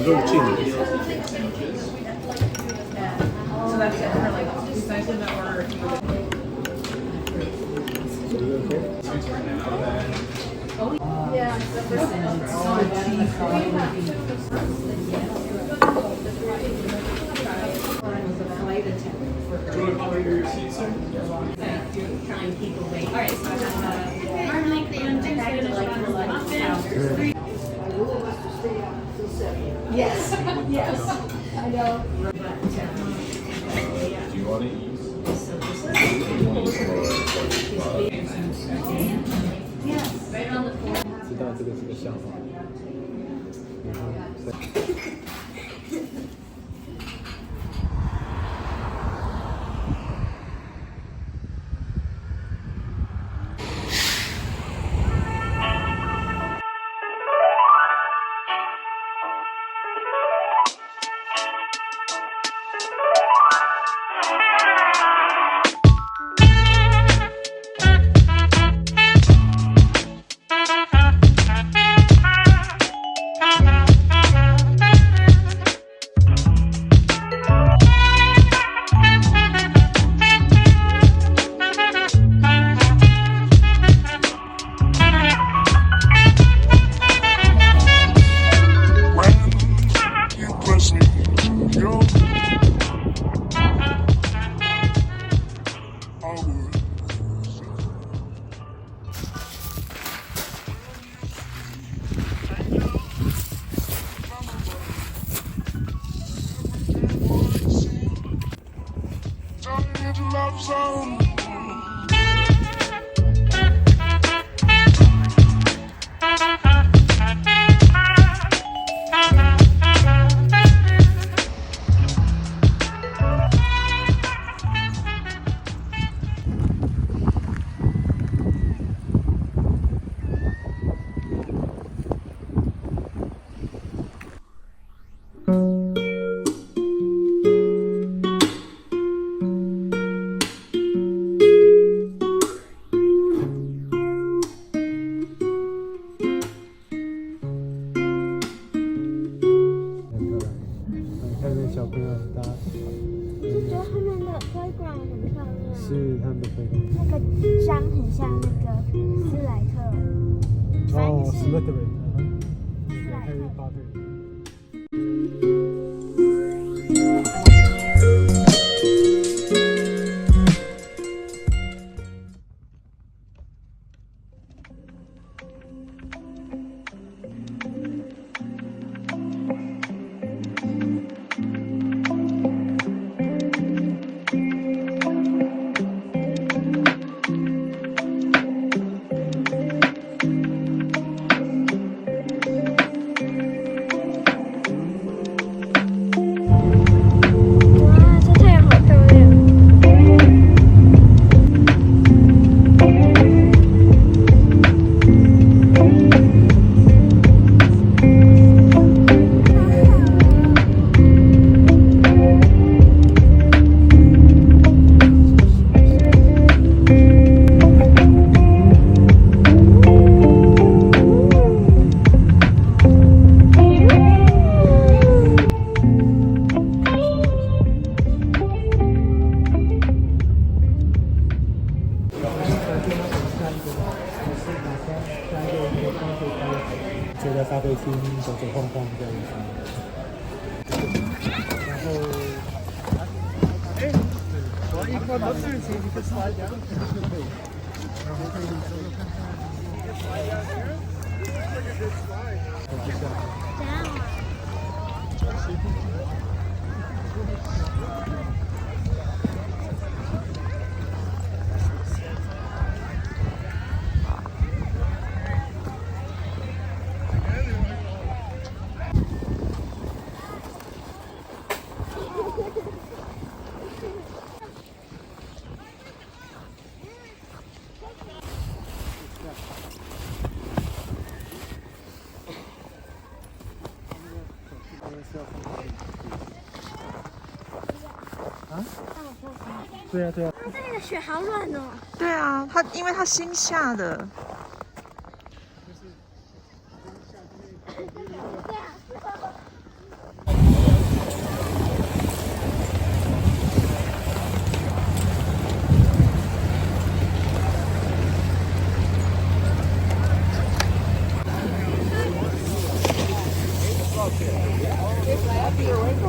肉劲。So that's it for like precisely that order. Yes, yes, I know. Do you want to eat? Yes, right on the floor. 知道这个是个笑话。小朋友搭，我觉得他们的推广很漂亮，是他们的推广。那个章很像那个斯莱特，哦，斯莱特瑞，斯莱，Harry 特。 Potter。对啊，对啊。这里的雪好软哦。对啊，因为它新下的。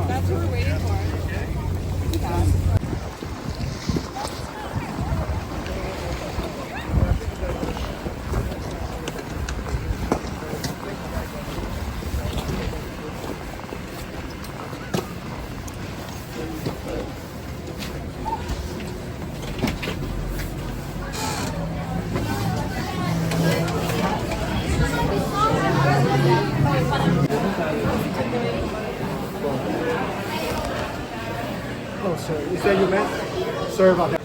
That's what we're waiting for. Oh, sorry. Is that you, man? Sorry about that.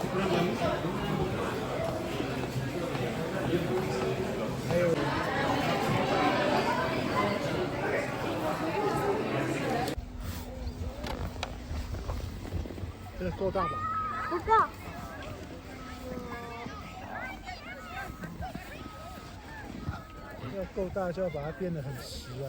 这够大吧？不够。要够大就要把它变得很实啊。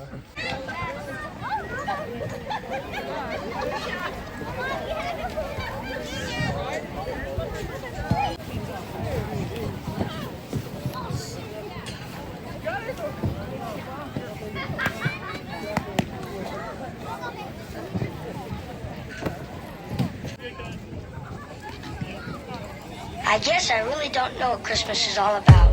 I guess I really don't know what Christmas is all about.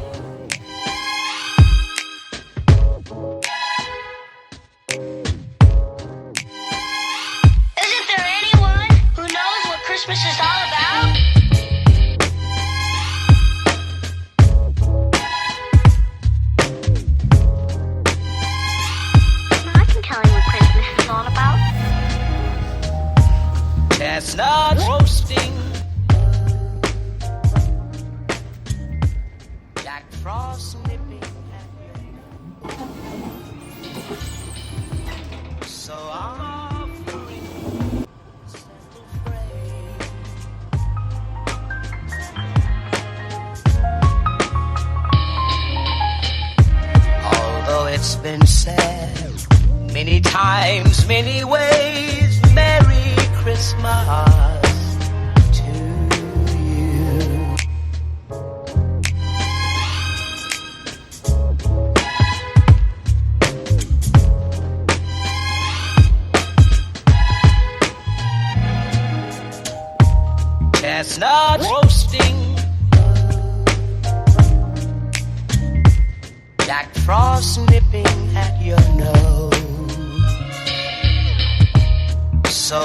Isn't there anyone who knows what Christmas is all about? I can tell you what Christmas is all about. Chestnuts roasting, Jack Frost nipping at your so offering simple phrase. Although it's been said many times, many ways, Merry Christmas to you. Chestnuts roasting, Jack Frost nipping at your nose. So